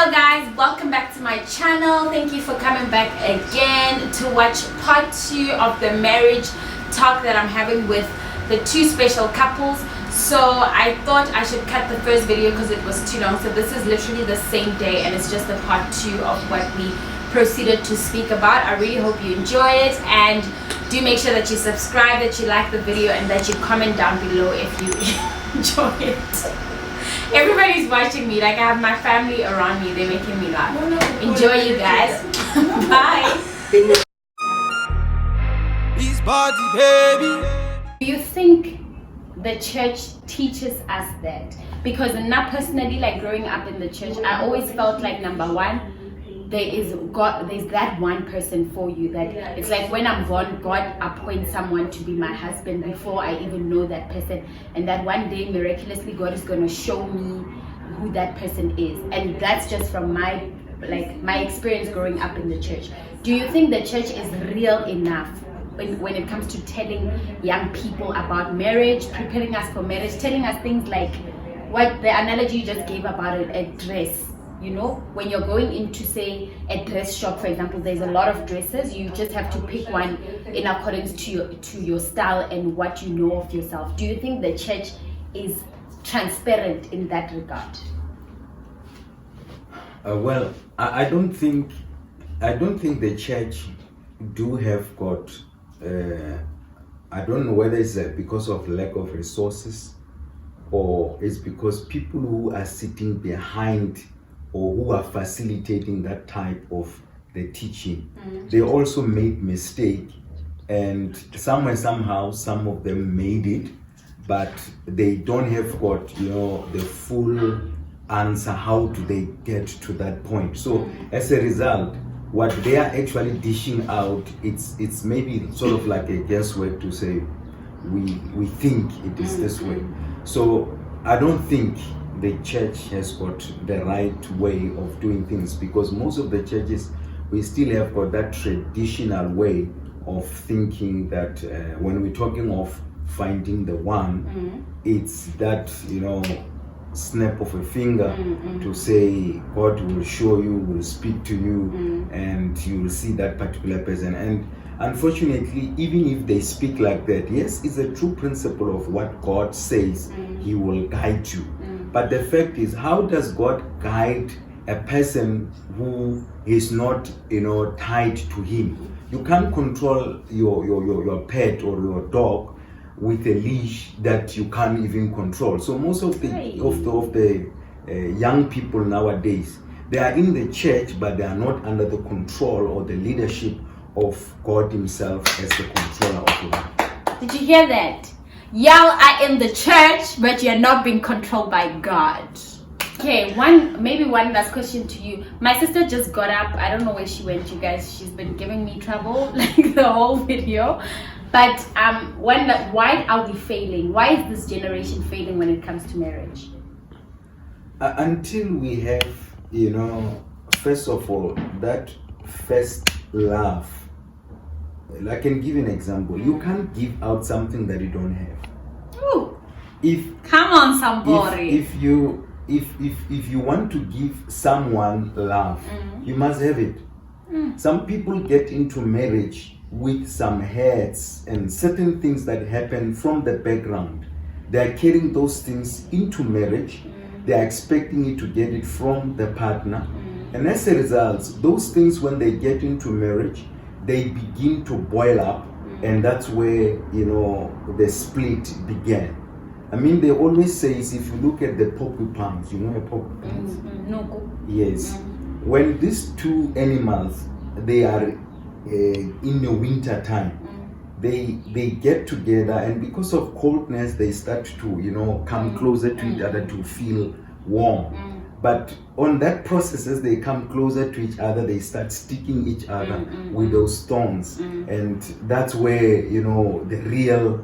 Hello guys, welcome back to my channel. Thank you for coming back again to watch part 2 of the marriage talk that I'm having with the two special couples. So I thought I should cut the first video because it was too long. So this is literally the same day and it's just the part 2 of what we proceeded to speak about. I really hope you enjoy it, and do make sure that you subscribe, that you like the video, and that you comment down below if you enjoy it. Everybody's watching me, like I have my family around me, they're making me laugh. Enjoy, you guys. Bye. Do you think the church teaches us that? Because not personally, like growing up in the church, I always felt like, number one, there's that one person for you, that it's like when I'm born, God appoints someone to be my husband before I even know that person, and that one day miraculously God is going to show me who that person is. And that's just from my experience growing up in the church. Do you think the church is real enough when it comes to telling young people about marriage, preparing us for marriage, telling us things like what the analogy you just gave about a dress? You know, when you're going into, say, a dress shop, for example, there's a lot of dresses. You just have to pick one in accordance to your style and what you know of yourself. Do you think the church is transparent in that regard? Well, I don't think the church do have got. I don't know whether it's because of lack of resources, or it's because people who are sitting behind or who are facilitating that type of the teaching, they also made mistake, and somehow some of them made it, but they don't have got the full answer. How do they get to that point? So as a result, what they are actually dishing out, it's maybe sort of like a guesswork to say we think it is this way. So I don't think the church has got the right way of doing things, because most of the churches, we still have got that traditional way of thinking that when we're talking of finding the one, it's that snap of a finger to say God will show you, will speak to you, and you will see that particular person. And unfortunately, even if they speak like that, yes, it's a true principle of what God says, He will guide you. But the fact is, how does God guide a person who is not, tied to Him? You can't control your pet or your dog with a leash that you can't even control. So most of the young people nowadays, they are in the church, but they are not under the control or the leadership of God Himself as the controller of life. Did you hear that? Y'all are in the church, but you're not being controlled by God. Okay, maybe one last question to you. My sister just got up. I don't know where she went, you guys. She's been giving me trouble like the whole video. But why are we failing? Why is this generation failing when it comes to marriage? Until we have, first of all, that first love. I can give you an example. You can't give out something that you don't have. Ooh. Come on, somebody. If you want to give someone love, you must have it. Some people get into marriage with some hurts and certain things that happen from the background. They are carrying those things into marriage. They are expecting it to get it from the partner. And as a result, those things, when they get into marriage, they begin to boil up, and that's where the split began. I mean, they always say, if you look at the porcupines, you know the porcupines? No. Yes. When these two animals, they are in the winter time, they get together, and because of coldness, they start to come closer to each other to feel warm. But on that process, as they come closer to each other, they start sticking each other with those thorns. And that's where, the real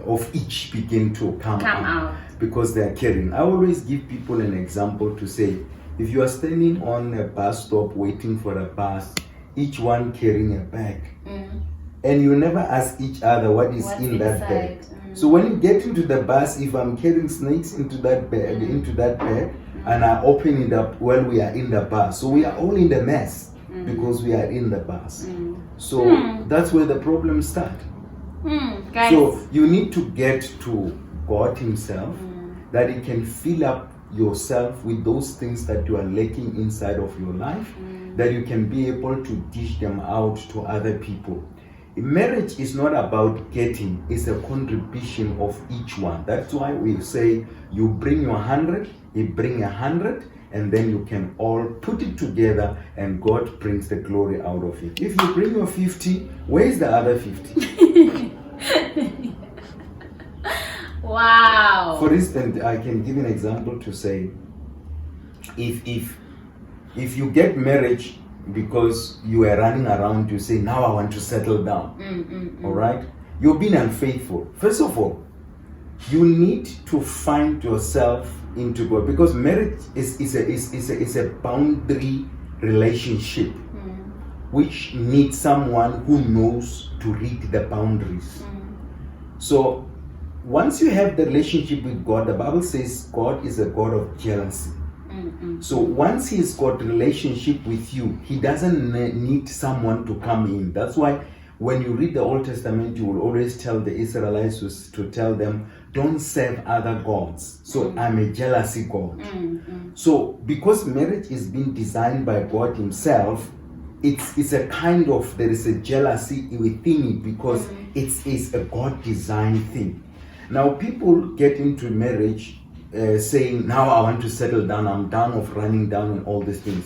of each begin to come out. Because they are carrying. I always give people an example to say, if you are standing on a bus stop waiting for a bus, each one carrying a bag, and you never ask each other what's in that bag. So when you get into the bus, if I'm carrying snakes into that bag, and I open it up while we are in the bus. So we are all in the mess because we are in the bus. So that's where the problems start. Guys. So you need to get to God Himself, that He can fill up yourself with those things that you are lacking inside of your life, that you can be able to dish them out to other people. Marriage is not about getting, it's a contribution of each one. That's why we say you bring your 100, he bring 100, and then you can all put it together and God brings the glory out of it. If you bring your 50, where's the other 50? Wow. For instance, I can give an example to say, if you get married because you are running around, you say, now I want to settle down. All right? You've been unfaithful. First of all, you need to find yourself into God, because marriage is a boundary relationship which needs someone who knows to read the boundaries. So once you have the relationship with God, the Bible says God is a God of jealousy. So once He's got relationship with you, He doesn't need someone to come in. That's why when you read the Old Testament, you will always tell the Israelites to tell them, don't serve other gods. So I'm a jealousy God. So because marriage is being designed by God Himself, it's a kind of, there is a jealousy within it, because it's a God designed thing. Now people get into marriage saying, now I want to settle down, I'm done of running down and all these things.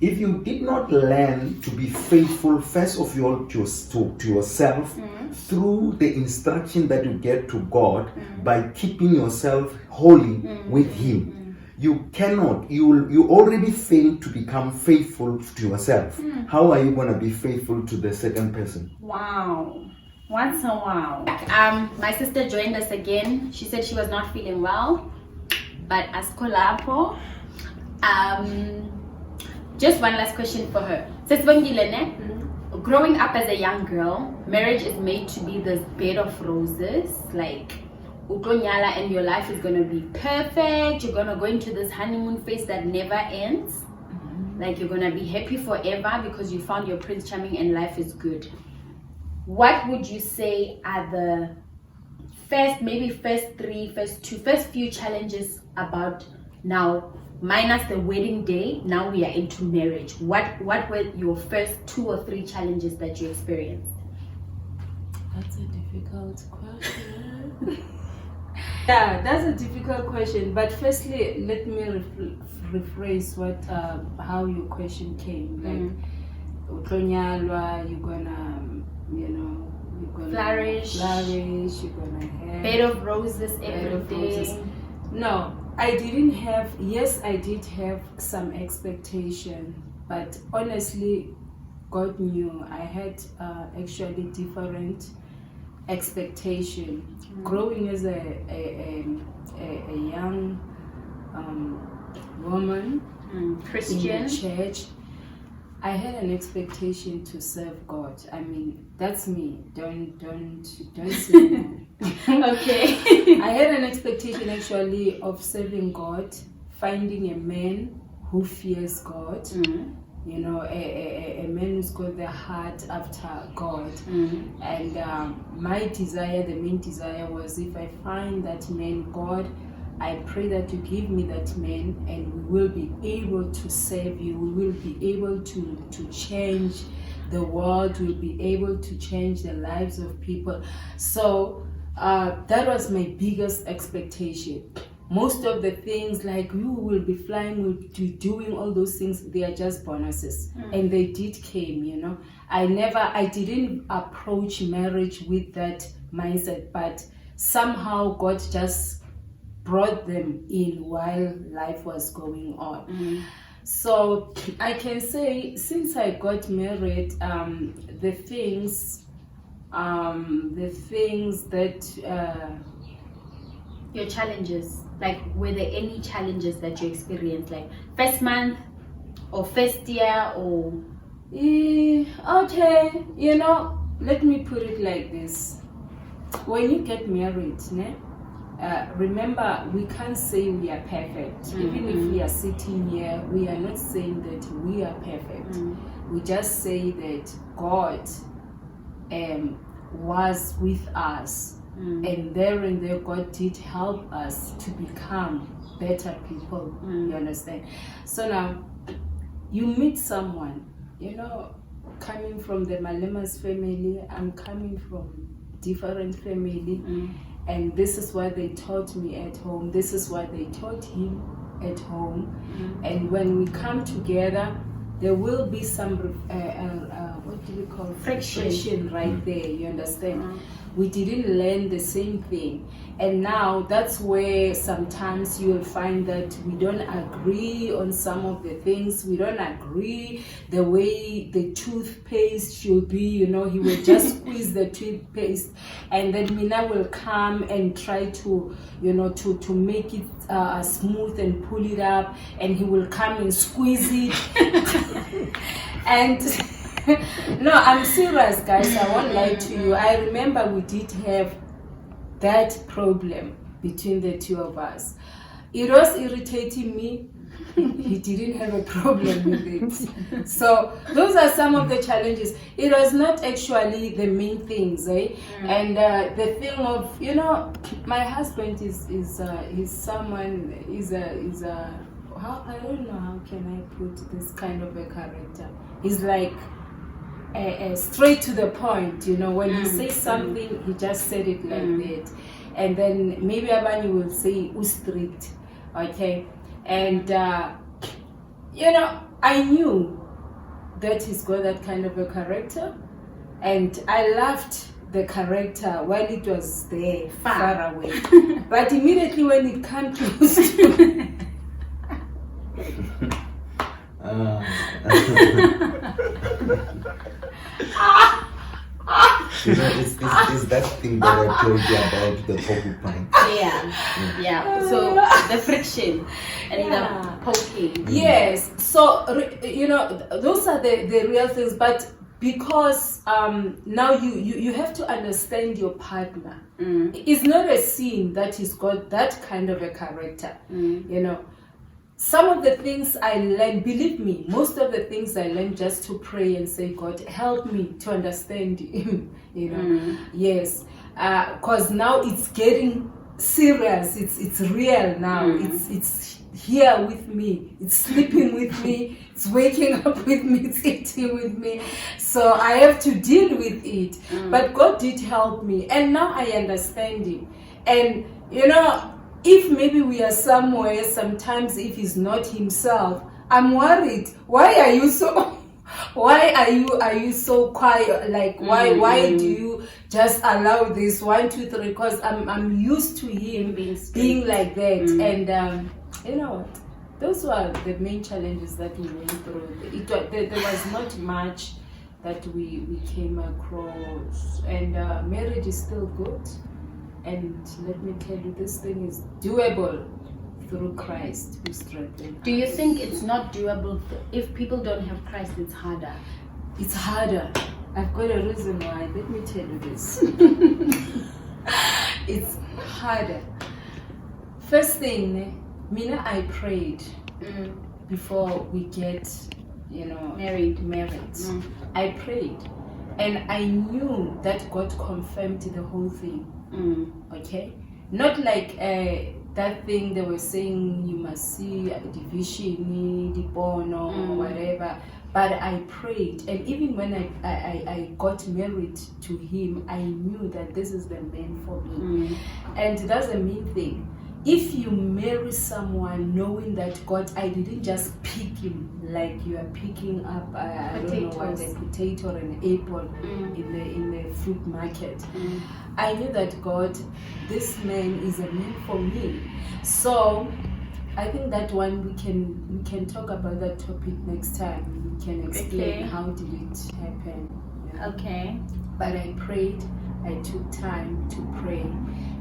If you did not learn to be faithful, first of all, to yourself, through the instruction that you get to God, by keeping yourself holy with Him, you cannot, you already failed to become faithful to yourself. How are you going to be faithful to the second person? Wow. Once a while. My sister joined us again. She said she was not feeling well, but as Kolapo, just one last question for her. Growing up as a young girl, marriage is made to be this bed of roses, like Utonyala, and your life is gonna be perfect. You're gonna go into this honeymoon phase that never ends. Like you're gonna be happy forever because you found your Prince Charming and life is good. What would you say are the first few challenges about now, minus the wedding day, now we are into marriage? What were your first 2 or 3 challenges that you experienced? That's a difficult question. Yeah, that's a difficult question. But firstly, let me rephrase how your question came. Like, Utonyalwa, you're gonna, you're gonna flourish, you're gonna have bed of roses every day. No, I didn't have, yes, I did have some expectation, but honestly, God knew I had actually different expectation. Growing as a young woman, Christian in the church, I had an expectation to serve God. I mean, that's me. Don't say no. Okay. I had an expectation actually of serving God, finding a man who fears God. You know, a man who's got the heart after God. And my desire, the main desire, was if I find that man, God, I pray that you give me that man, and we will be able to serve you. We will be able to change the world. We'll be able to change the lives of people. So that was my biggest expectation. Most of the things, like you will be flying, will be doing all those things, they are just bonuses. And they did came, I didn't approach marriage with that mindset, but somehow God just brought them in while life was going on. So I can say, since I got married, the things that your challenges, like were there any challenges that you experienced, like first month or first year or okay, let me put it like this. When you get married, remember, we can't say we are perfect. Even if we are sitting here, we are not saying that we are perfect. We just say that God was with us, and there God did help us to become better people. You understand? So now you meet someone, coming from the Malemas family, I'm coming from different family, and this is what they taught me at home, this is what they taught him at home, and when we come together, there will be some what do we call friction right there, you understand? We didn't learn the same thing, and now that's where sometimes you will find that we don't agree on some of the things. We don't agree the way the toothpaste should be. He will just squeeze the toothpaste, and then Mina will come and try to to make it smooth and pull it up, and he will come and squeeze it and no, I'm serious, guys. I won't lie to you. I remember we did have that problem between the two of us. It was irritating me. He didn't have a problem with it. So those are some of the challenges. It was not actually the main things, eh? And the thing of my husband is someone is a how, I don't know how can I put this kind of a character. He's like straight to the point, when he says something, he just said it like that. And then maybe Abani will say strict, okay? And I knew that he's got that kind of a character, and I loved the character while it was there, far away. But immediately when it came close to Is that thing that I told you about the porcupine? Yeah. So the friction and the poking. Yes. So those are the real things. But because now you have to understand your partner. It's not a sin that he's got that kind of a character. Some of the things I learned, believe me, most of the things I learned just to pray and say, God, help me to understand him, Yes, because now it's getting serious. It's real now. It's here with me. It's sleeping with me. It's waking up with me. It's eating with me. So I have to deal with it. But God did help me, and now I understand him. And if maybe we are somewhere, sometimes if he's not himself, I'm worried. Why are you so quiet? Like why do you just allow this 1, 2, 3? Because I'm used to him being like that. And those were the main challenges that we went through. There was not much that we came across, and marriage is still good. And let me tell you, this thing is doable through Christ who strengthens. Do you think it's not doable if people don't have Christ? It's harder. It's harder. I've got a reason why. Let me tell you this. It's harder. First thing, Mina, I prayed before we get, married. I prayed, and I knew that God confirmed the whole thing. Okay, not like that thing they were saying you must see a division, dipono, or whatever. But I prayed, and even when I got married to him, I knew that this is the man for me. And that's the main thing. If you marry someone knowing that God, I didn't just pick him like you are picking up I don't know what, a potato or an apple in the fruit market. I knew that God, this man is a man for me. So I think that one we can talk about that topic next time. We can explain how did it happen. Okay. But I prayed. I took time to pray,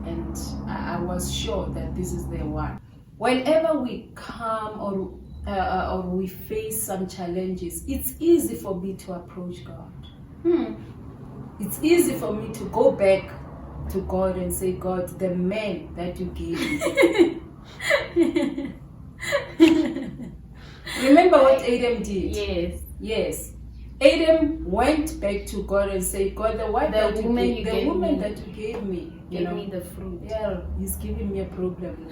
and I was sure that this is the one. Whenever we come or we face some challenges, it's easy for me to approach God. It's easy for me to go back to God and say, God, the man that you gave me. Remember what Adam did? Yes. Yes. Adam went back to God and said, God, the woman that you gave me, Give me the fruit. yeah, he's giving me a problem.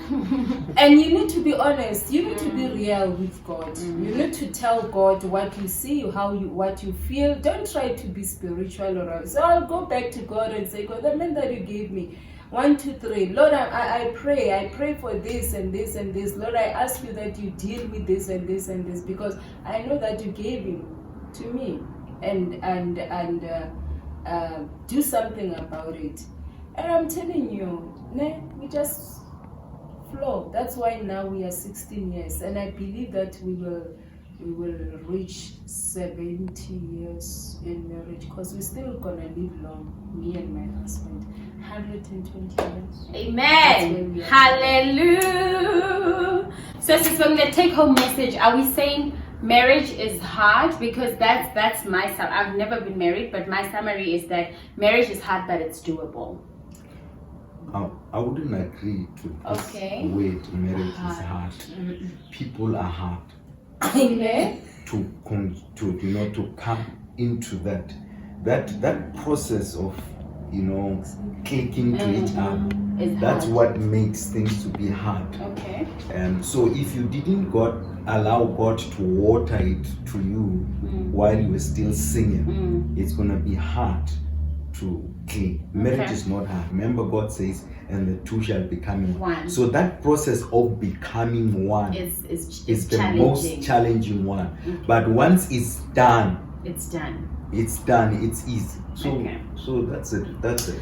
And you need to be honest. You need to be real with God. You need to tell God what you see, what you feel. Don't try to be spiritual or so. I'll go back to God and say, God, the man that you gave me, 1, 2, 3. Lord, I pray for this and this and this. Lord, I ask you that you deal with this and this and this, because I know that you gave him to me, and do something about it. And I'm telling you, we just flow. That's why now we are 16 years, and I believe that we will reach 70 years in marriage, because we're still gonna live long, me and my husband. 120 years. Amen. Hallelujah. So since we're gonna take home message, are we saying marriage is hard? Because that's my sum. I've never been married, but my summary is that marriage is hard, but it's doable. I wouldn't agree to this word, marriage is hard. People are hard Amen. to come into that process of clicking to each other. That's what makes things to be hard. Okay. And so if you didn't allow God to water it to you while you were still singing, it's gonna be hard to click. Marriage is not hard. Remember, God says, and the two shall become one. So that process of becoming one is the most challenging one. But once it's done, it's done. It's easy. So that's it.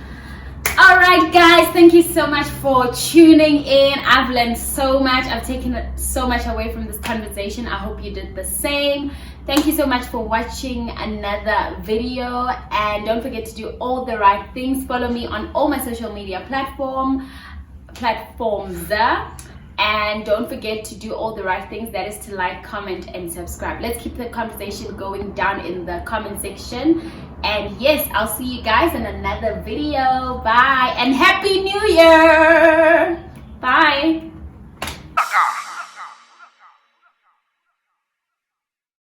All right, guys, thank you so much for tuning in. I've learned so much. I've taken so much away from this conversation. I hope you did the same. Thank you so much for watching another video, and don't forget to do all the right things. Follow me on all my social media platforms, and don't forget to do all the right things. That is to like, comment, and subscribe. Let's keep the conversation going down in the comment section. And yes, I'll see you guys in another video. Bye, and Happy New Year. Bye.